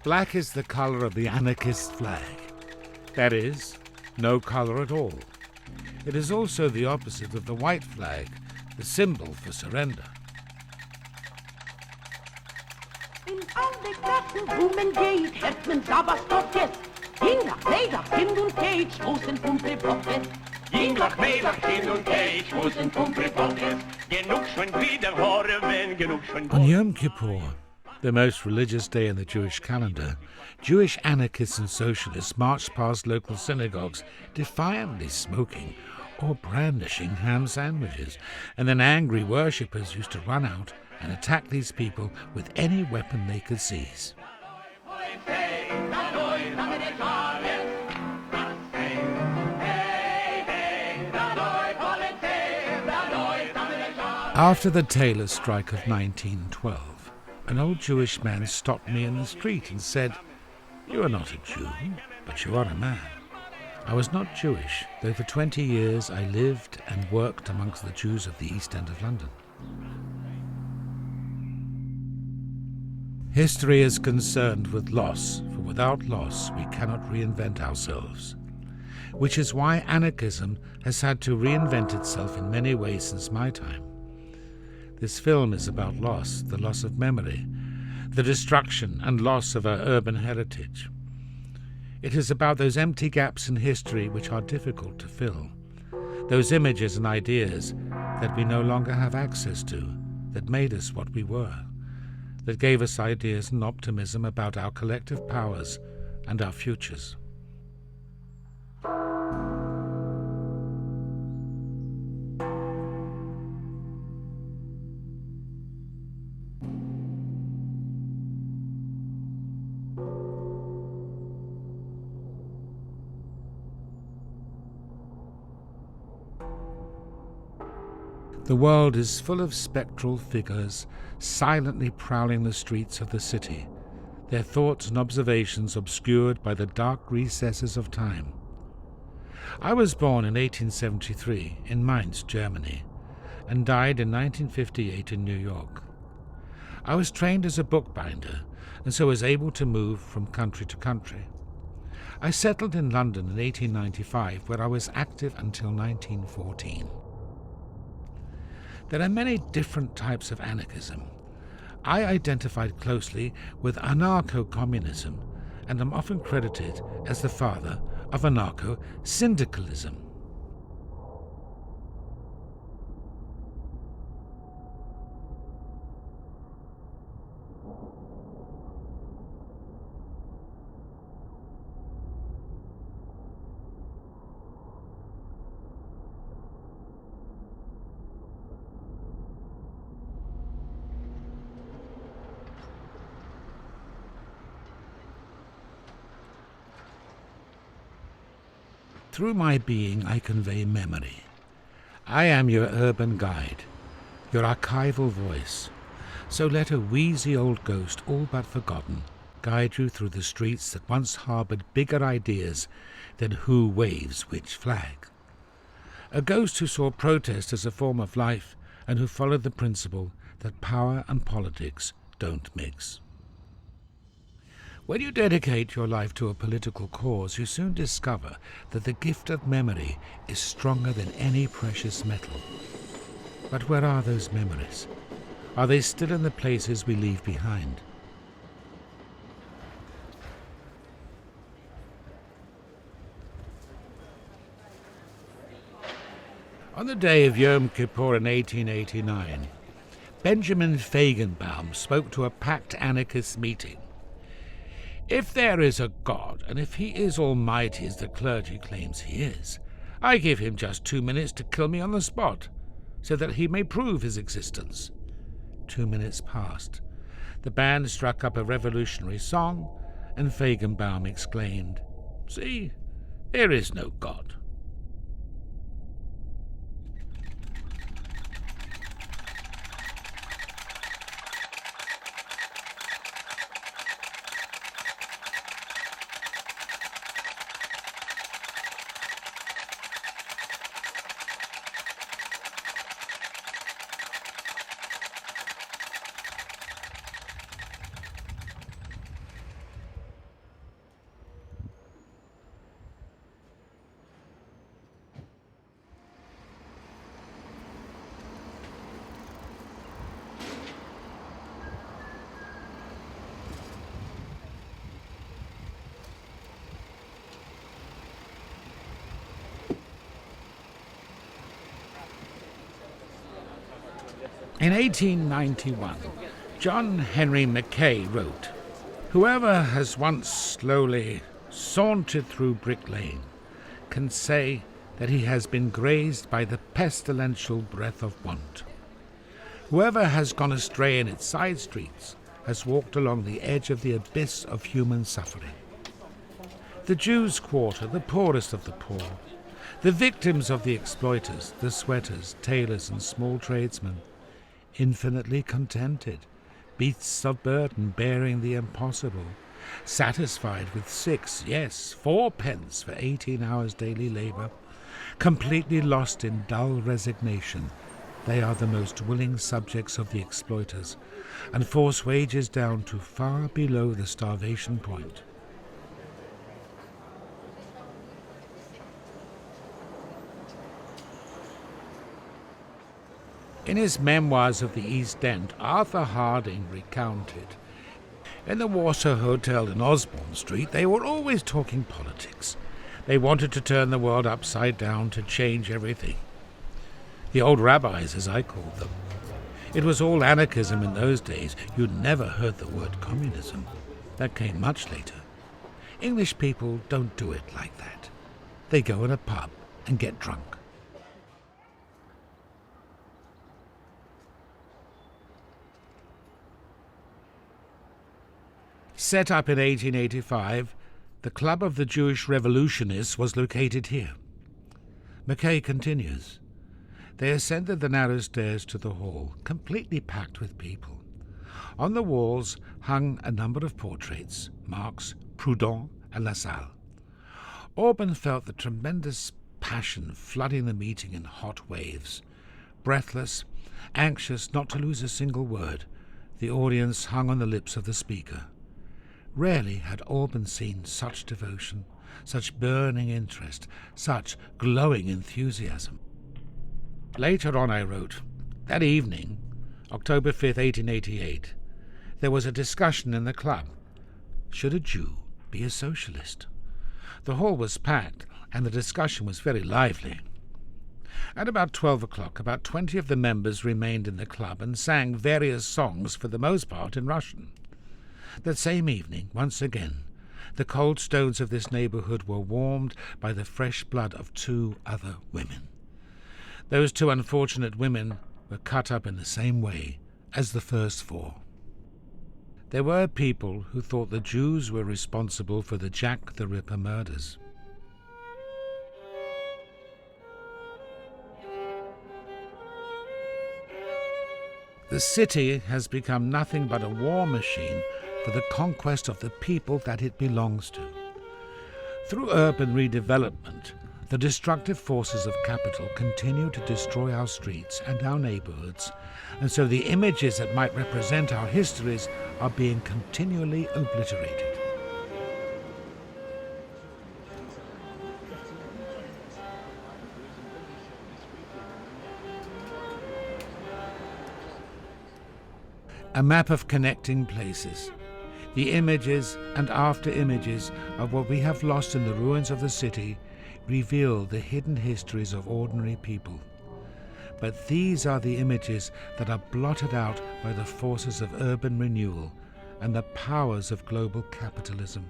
Black is the color of the anarchist flag. That is, no color at all. It is also the opposite of the white flag, the symbol for surrender. In alle Klassen, Blumen geht, Hetman, Sabberstoff jetzt. Jinglach, Mädach, Kind und Gate, stoßen Pumpe, Bockett. Jinglach, Mädach, Kind und Gate, stoßen Pumpe, Bockett. Genug schon wieder hören, genug schon... On Yom Kippur, the most religious day in the Jewish calendar, Jewish anarchists and socialists marched past local synagogues, defiantly smoking or brandishing ham sandwiches, and then angry worshippers used to run out and attack these people with any weapon they could seize. After the tailors' strike of 1912, an old Jewish man stopped me in the street and said, "You are not a Jew, but you are a man." I was not Jewish, though for 20 years I lived and worked amongst the Jews of the East End of London. History is concerned with loss, for without loss we cannot reinvent ourselves. Which is why anarchism has had to reinvent itself in many ways since my time. This film is about loss, the loss of memory, the destruction and loss of our urban heritage. It is about those empty gaps in history which are difficult to fill, those images and ideas that we no longer have access to, that made us what we were, that gave us ideas and optimism about our collective powers and our futures. The world is full of spectral figures silently prowling the streets of the city, their thoughts and observations obscured by the dark recesses of time. I was born in 1873 in Mainz, Germany, and died in 1958 in New York. I was trained as a bookbinder and so was able to move from country to country. I settled in London in 1895, where I was active until 1914. There are many different types of anarchism. I identified closely with anarcho-communism and am often credited as the father of anarcho-syndicalism. Through my being, I convey memory. I am your urban guide, your archival voice. So let a wheezy old ghost, all but forgotten, guide you through the streets that once harbored bigger ideas than who waves which flag. A ghost who saw protest as a form of life and who followed the principle that power and politics don't mix. When you dedicate your life to a political cause, you soon discover that the gift of memory is stronger than any precious metal. But where are those memories? Are they still in the places we leave behind? On the day of Yom Kippur in 1889, Benjamin Feigenbaum spoke to a packed anarchist meeting. "If there is a God, and if he is almighty as the clergy claims he is, I give him just 2 minutes to kill me on the spot, so that he may prove his existence." 2 minutes passed. The band struck up a revolutionary song, and Feigenbaum exclaimed, "See, there is no God." In 1891, John Henry Mackay wrote, "Whoever has once slowly sauntered through Brick Lane can say that he has been grazed by the pestilential breath of want. Whoever has gone astray in its side streets has walked along the edge of the abyss of human suffering. The Jews' quarter, the poorest of the poor, the victims of the exploiters, the sweaters, tailors, and small tradesmen, infinitely contented, beasts of burden bearing the impossible, satisfied with 6, yes, 4 pence for 18 hours daily labour, completely lost in dull resignation, they are the most willing subjects of the exploiters, and force wages down to far below the starvation point." In his Memoirs of the East End, Arthur Harding recounted, "In the Warsaw Hotel in Osborne Street, they were always talking politics. They wanted to turn the world upside down, to change everything. The old rabbis, as I called them. It was all anarchism in those days. You never heard the word communism. That came much later. English people don't do it like that. They go in a pub and get drunk." Set up in 1885, the Club of the Jewish Revolutionists was located here. Mackay continues, "They ascended the narrow stairs to the hall, completely packed with people. On the walls hung a number of portraits, Marx, Proudhon, and Lassalle. Orban felt the tremendous passion flooding the meeting in hot waves. Breathless, anxious not to lose a single word, the audience hung on the lips of the speaker. Rarely had Orban seen such devotion, such burning interest, such glowing enthusiasm." Later on I wrote, "That evening, October 5th, 1888, there was a discussion in the club. Should a Jew be a socialist? The hall was packed, and the discussion was very lively. At about 12 o'clock, about 20 of the members remained in the club and sang various songs, for the most part in Russian. That same evening, once again, the cold stones of this neighbourhood were warmed by the fresh blood of 2 other women. Those 2 unfortunate women were cut up in the same way as the first 4. There were people who thought the Jews were responsible for the Jack the Ripper murders. The city has become nothing but a war machine for the conquest of the people that it belongs to. Through urban redevelopment, the destructive forces of capital continue to destroy our streets and our neighbourhoods, and so the images that might represent our histories are being continually obliterated. A map of connecting places. The images and after-images of what we have lost in the ruins of the city reveal the hidden histories of ordinary people. But these are the images that are blotted out by the forces of urban renewal and the powers of global capitalism.